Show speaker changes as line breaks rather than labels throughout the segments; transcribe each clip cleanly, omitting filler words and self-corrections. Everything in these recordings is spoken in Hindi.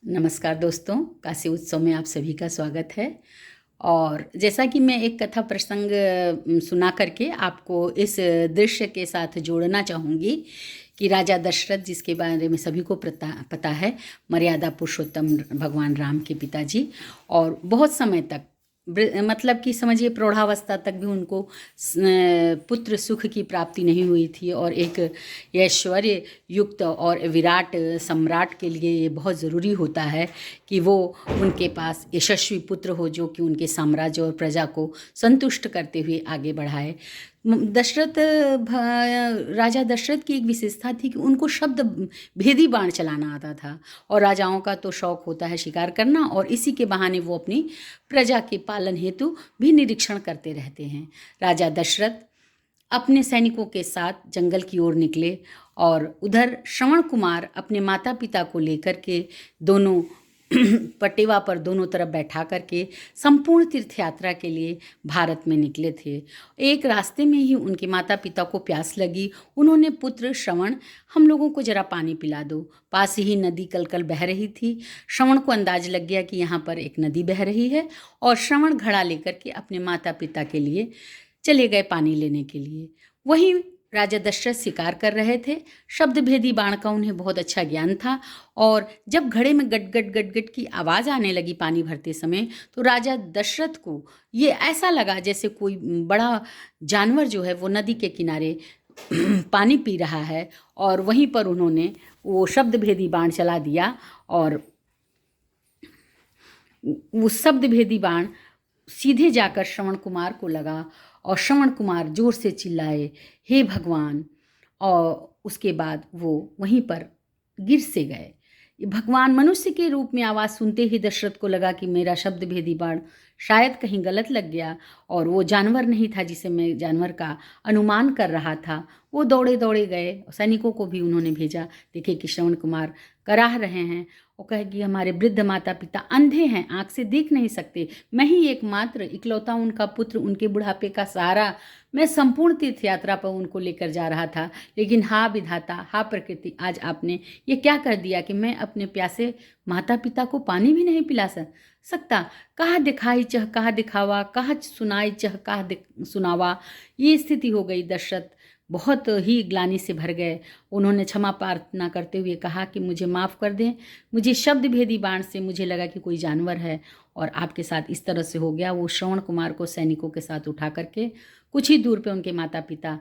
नमस्कार दोस्तों, काशी उत्सव में आप सभी का स्वागत है। और जैसा कि मैं एक कथा प्रसंग सुना करके आपको इस दृश्य के साथ जोड़ना चाहूँगी कि राजा दशरथ, जिसके बारे में सभी को पता है, मर्यादा पुरुषोत्तम भगवान राम के पिताजी, और बहुत समय तक मतलब कि समझिए प्रौढ़ावस्था तक भी उनको पुत्र सुख की प्राप्ति नहीं हुई थी। और एक ऐश्वर्य युक्त और विराट सम्राट के लिए ये बहुत ज़रूरी होता है कि वो उनके पास यशस्वी पुत्र हो जो कि उनके साम्राज्य और प्रजा को संतुष्ट करते हुए आगे बढ़ाए। दशरथ राजा दशरथ की एक विशेषता थी कि उनको शब्द भेदी बाण चलाना आता था। और राजाओं का तो शौक होता है शिकार करना, और इसी के बहाने वो अपनी प्रजा के पालन हेतु भी निरीक्षण करते रहते हैं। राजा दशरथ अपने सैनिकों के साथ जंगल की ओर निकले, और उधर श्रवण कुमार अपने माता पिता को लेकर के दोनों पटेवा पर दोनों तरफ बैठा करके संपूर्ण तीर्थ यात्रा के लिए भारत में निकले थे। एक रास्ते में ही उनके माता पिता को प्यास लगी। उन्होंने पुत्र श्रवण, हम लोगों को जरा पानी पिला दो। पास ही नदी कलकल बह रही थी। श्रवण को अंदाज लग गया कि यहाँ पर एक नदी बह रही है, और श्रवण घड़ा लेकर के अपने माता पिता के लिए चले गए पानी लेने के लिए। वहीं राजा दशरथ शिकार कर रहे थे। शब्द भेदी बाण का उन्हें बहुत अच्छा ज्ञान था, और जब घड़े में गट गट गट गट की आवाज़ आने लगी पानी भरते समय, तो राजा दशरथ को ये ऐसा लगा जैसे कोई बड़ा जानवर जो है वो नदी के किनारे पानी पी रहा है। और वहीं पर उन्होंने वो शब्द भेदी बाण चला दिया, और वो शब्द भेदी बाण सीधे जाकर श्रवण कुमार को लगा, और श्रवण कुमार जोर से चिल्लाए, हे भगवान। और उसके बाद वो वहीं पर गिर से गए। भगवान मनुष्य के रूप में आवाज़ सुनते ही दशरथ को लगा कि मेरा शब्द भेदी बाण शायद कहीं गलत लग गया, और वो जानवर नहीं था जिसे मैं जानवर का अनुमान कर रहा था। वो दौड़े दौड़े गए, सैनिकों को भी उन्होंने भेजा। देखे कि श्रवण कुमार कराह रहे हैं, वो कहे कि हमारे वृद्ध माता पिता अंधे हैं, आँख से देख नहीं सकते। मैं ही एकमात्र इकलौता उनका पुत्र, उनके बुढ़ापे का सहारा। मैं संपूर्ण तीर्थ यात्रा पर उनको लेकर जा रहा था, लेकिन हा विधाता, हा प्रकृति, आज आपने ये क्या कर दिया कि मैं अपने प्यासे माता पिता को पानी भी नहीं पिला सकता। कहाँ दिखाई चह कहाँ दिखावा, कहाँ सुनाई चह कहाँ सुनावा। ये स्थिति हो गई। दशरथ बहुत ही ग्लानि से भर गए। उन्होंने क्षमा प्रार्थना करते हुए कहा कि मुझे माफ़ कर दें, मुझे शब्द भेदी बाण से मुझे लगा कि कोई जानवर है, और आपके साथ इस तरह से हो गया। वो श्रवण कुमार को सैनिकों के साथ उठा करके कुछ ही दूर पे उनके माता पिता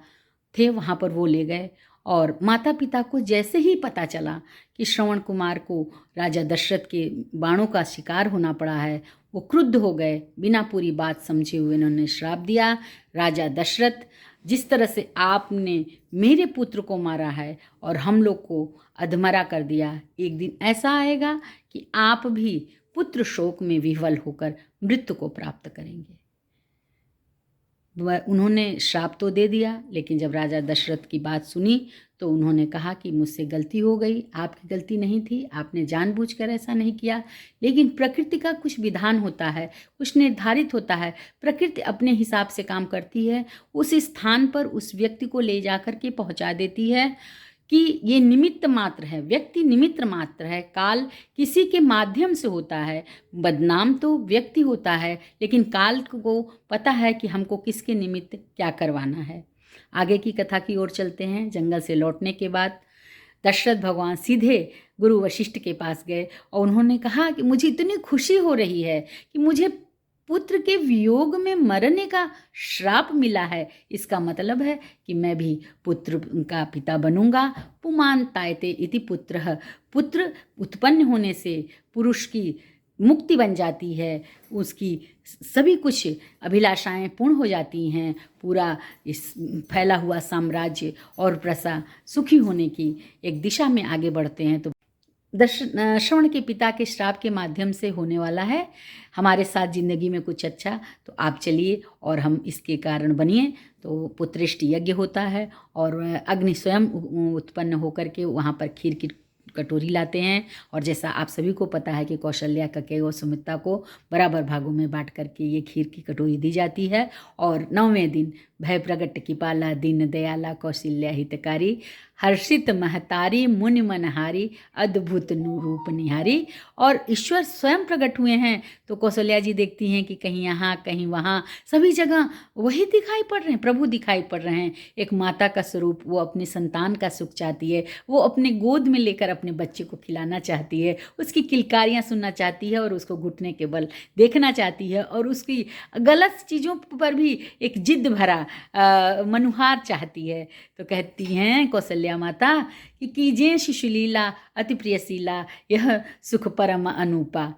थे वहाँ पर वो ले गए। और माता पिता को जैसे ही पता चला कि श्रवण कुमार को राजा दशरथ के बाणों का शिकार होना पड़ा है, वो क्रुद्ध हो गए। बिना पूरी बात समझे हुए उन्होंने श्राप दिया, राजा दशरथ, जिस तरह से आपने मेरे पुत्र को मारा है और हम लोग को अधमरा कर दिया, एक दिन ऐसा आएगा कि आप भी पुत्र शोक में विह्वल होकर मृत्यु को प्राप्त करेंगे। उन्होंने श्राप तो दे दिया, लेकिन जब राजा दशरथ की बात सुनी तो उन्होंने कहा कि मुझसे गलती हो गई, आपकी गलती नहीं थी, आपने जानबूझकर ऐसा नहीं किया। लेकिन प्रकृति का कुछ विधान होता है, कुछ निर्धारित होता है। प्रकृति अपने हिसाब से काम करती है, उस स्थान पर उस व्यक्ति को ले जाकर के पहुंचा देती है कि ये निमित्त मात्र है, व्यक्ति निमित्त मात्र है। काल किसी के माध्यम से होता है। बदनाम तो व्यक्ति होता है, लेकिन काल को पता है कि हमको किसके निमित्त क्या करवाना है। आगे की कथा की ओर चलते हैं। जंगल से लौटने के बाद दशरथ भगवान सीधे गुरु वशिष्ठ के पास गए, और उन्होंने कहा कि मुझे इतनी खुशी हो रही है कि मुझे पुत्र के वियोग में मरने का श्राप मिला है। इसका मतलब है कि मैं भी पुत्र का पिता बनूंगा। पुमान तायते इति पुत्रः, पुत्र उत्पन्न होने से पुरुष की मुक्ति बन जाती है, उसकी सभी कुछ अभिलाषाएं पूर्ण हो जाती हैं। पूरा इस फैला हुआ साम्राज्य और प्रजा सुखी होने की एक दिशा में आगे बढ़ते हैं। तो श्रवण के पिता के श्राप के माध्यम से होने वाला है हमारे साथ ज़िंदगी में कुछ अच्छा। तो आप चलिए और हम इसके कारण बनिए। तो पुत्रेष्ट यज्ञ होता है, और अग्नि स्वयं उत्पन्न होकर के वहाँ पर खीर की कटोरी लाते हैं। और जैसा आप सभी को पता है कि कौशल्या, ककेय और सुमित्रा को बराबर भागों में बांट करके ये खीर की कटोरी दी जाती है। और 9वें दिन भय प्रगट कृपाला दीन दयाला कौशल्या हितकारी, हर्षित महतारी मुनि मनहारी अद्भुत रूप निहारी। और ईश्वर स्वयं प्रकट हुए हैं। तो कौशल्या जी देखती हैं कि कहीं यहाँ कहीं वहाँ सभी जगह वही दिखाई पड़ रहे हैं, प्रभु दिखाई पड़ रहे हैं। एक माता का स्वरूप, वो अपने संतान का सुख चाहती है, वो अपने गोद में लेकर अपने बच्चे को खिलाना चाहती है, उसकी किलकारियाँ सुनना चाहती है और उसको घुटने के बल देखना चाहती है, और उसकी गलत चीज़ों पर भी एक जिद भरा मनुहार चाहती है। तो कहती हैं कौशल्या माता कि कीजिए शिशुलीला अति प्रियशीला यह सुख परम अनूपा।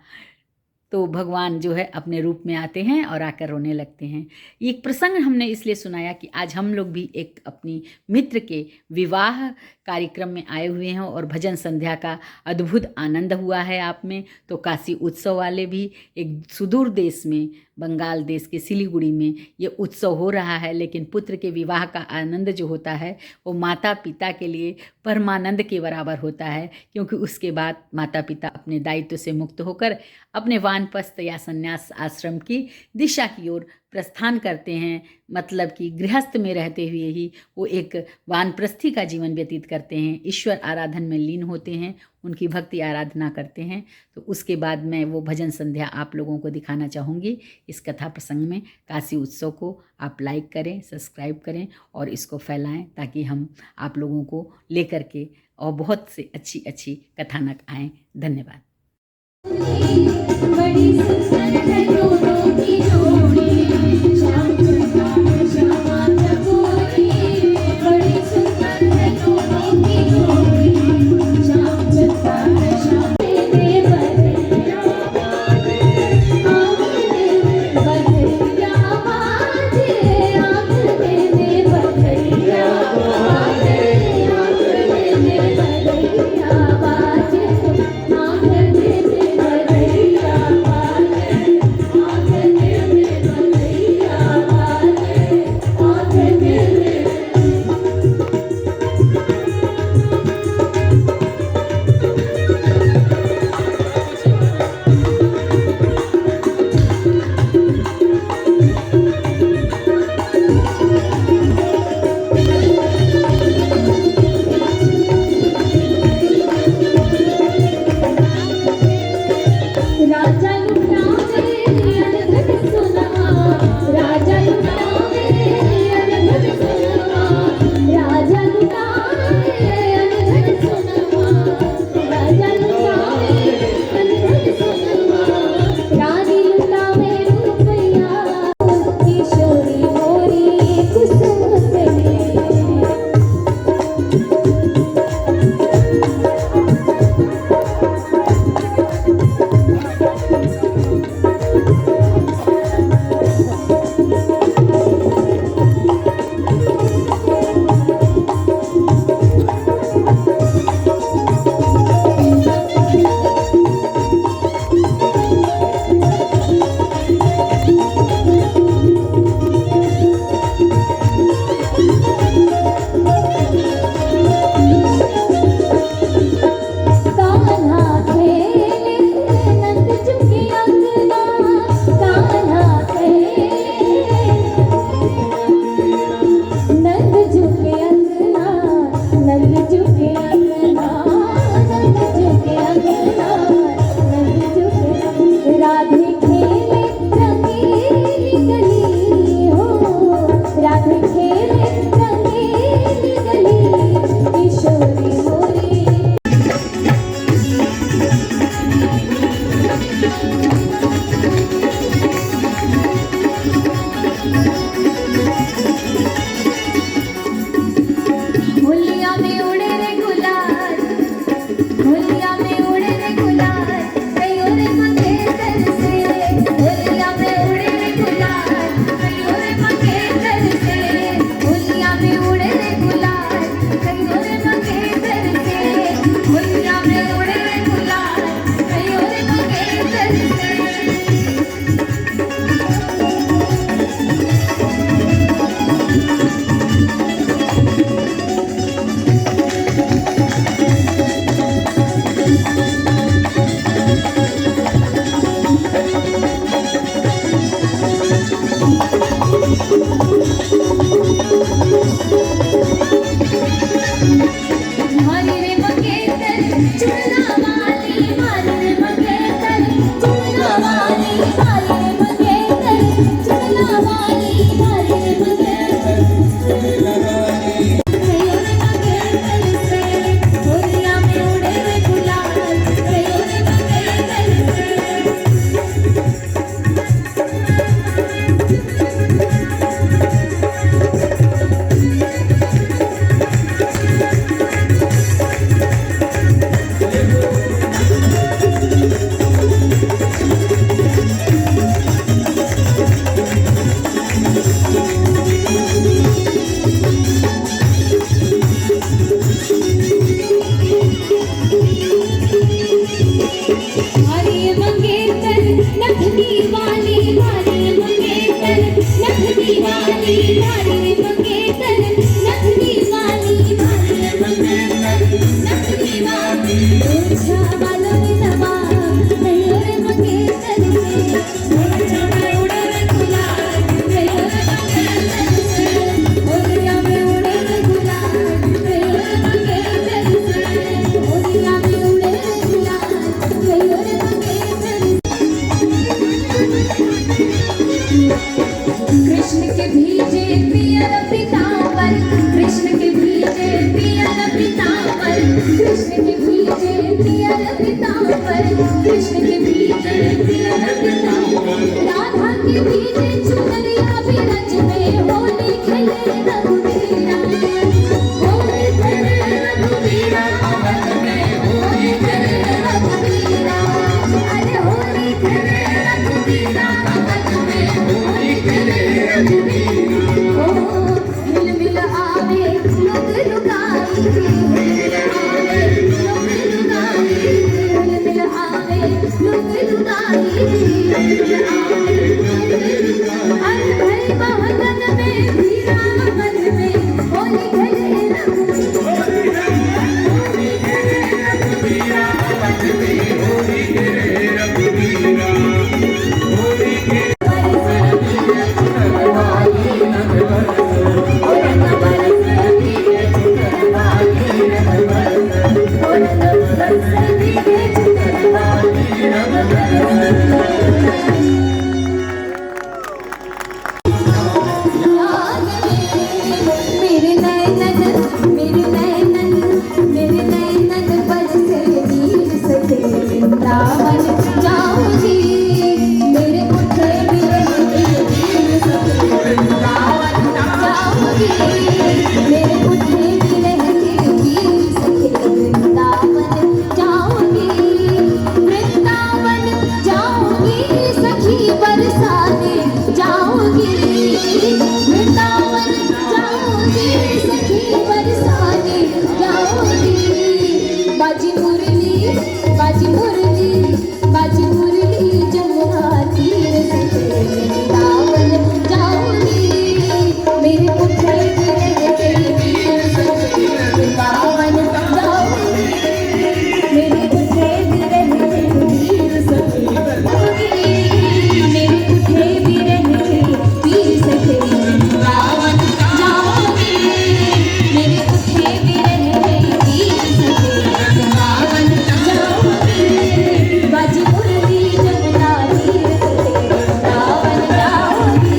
तो भगवान जो है अपने रूप में आते हैं और आकर रोने लगते हैं। एक प्रसंग हमने इसलिए सुनाया कि आज हम लोग भी एक अपनी मित्र के विवाह कार्यक्रम में आए हुए हैं और भजन संध्या का अद्भुत आनंद हुआ है आप में। तो काशी उत्सव वाले भी एक सुदूर देश में, बंगाल देश के सिलीगुड़ी में ये उत्सव हो रहा है, लेकिन पुत्र के विवाह का आनंद जो होता है वो माता पिता के लिए परमानंद के बराबर होता है, क्योंकि उसके बाद माता पिता अपने दायित्व से मुक्त होकर अपने वानप्रस्थ या संन्यास आश्रम की दिशा की ओर प्रस्थान करते हैं। मतलब कि गृहस्थ में रहते हुए ही वो एक वानप्रस्थी का जीवन व्यतीत करते हैं, ईश्वर आराधन में लीन होते हैं, उनकी भक्ति आराधना करते हैं। तो उसके बाद मैं वो भजन संध्या आप लोगों को दिखाना चाहूँगी इस कथा प्रसंग में। काशी उत्सव को आप लाइक करें, सब्सक्राइब करें और इसको फैलाएं, ताकि हम आप लोगों को लेकर के और बहुत से अच्छी अच्छी कथानक आएँ। धन्यवाद। बड़ी सुंदर है दोनों की जोड़ी, श्याम चंद्रा श्यामा चकोरी। बड़ी सुंदर है दोनों की जोड़ी, श्याम चंद्रा श्यामा तेरे बदरिया बाजे, बदरिया बाजे, आँख तेरे बदरिया बाजे, आँख तेरे बदरिया बाजे, आँख तेरे बदरिया बाजे, आँख तेरे बदरिया बाजे, आँख तेरे। राजा लुटावे अनघट सुनवा, राजा लुटावे अनघट सुनवा, राजा लुटावे अनघट सुनवा, राजा लुटावे अनघट सुनवा, रानी लुटावे रुपया, किशोरी मोरी कुसुम तेरे। कान्हा खेले नंद चुके अंगना, कान्हा खेले नंद चुके अंगना, नंद चुके अंगना, नंद चुके अंगना, नंद चुके। राधे खेले रंगीली गली हो, राधे खेले रंगीली गली, किशोरी मोरी। होलिया में उड़े रे गुलाल, होलिया में उड़े रे गुलाल, कयो रे मंगेतर से। होलिया में उड़े रे गुलाल, कयो रे मंगेतर से। होलिया में उड़े रे गुलाल, कयो रे मंगेतर से। होलिया में उड़े रे गुलाल, कयो रे मंगेतर
पीतांबर, कृष्ण के भीजे प्रिय पीतांबर, राधा के भीजे चुनरिया बिरज में, होली खेले रघुवीरा, होली खेले रघुवीरा, अवध में होली खेले रघुवीरा, अरे होली खेले रघुवीरा, अवध में होली खेले रघुवीरा। ओ मिल मिल आवे लुग लुगाई, मिल आवे लुग लुगाई, मिल आवे लुग लुगाई, मिल आवे लुग लुगाई। अरे भई महगन में वीरा मन में, होली खेले रघुवीरा, होली खेले रघुवीरा, अवध में होली खेले रघुवीरा, होली खेले मेरे नैनन बरसे वीर सखे, वृंदावन जाऊंगी, मेरे उठे बिरहे वीर सखे, वृंदावन जाऊंगी, मेरे उठे बिरहे वीर सखे, वृंदावन जाऊंगी, वृंदावन जाऊंगी, सखी बरसाने जाऊंगी, वृंदावन जाऊंगी, सखी बरसाने जाऊंगी। बाजी मुरली, बाजी मुरली, बाजी मुरली, जमुना तीर सखे, वृंदावन जाऊंगी, मेरे उठे बिरहे वीर सखे, वृंदावन जाऊंगी, मेरे उठे बिरहे वीर सखे, मेरे उठे बिरहे वीर सखे, वृंदावन जाऊंगी, मेरे उठे बिरहे वीर सखे, वृंदावन जाऊंगी, बाजी मुरली जमुना तीर सखे, वृंदावन जाऊंगी,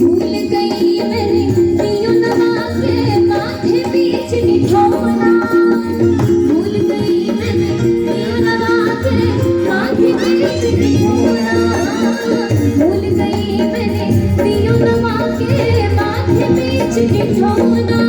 भूल गई मैंने पियो नमा के माथे बीच निठौना, भूल गई मैंने पियो नमा के माथे बीच निठौना, भूल गई मैंने पियो नमा के माथे बीच निठौना,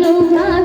होगा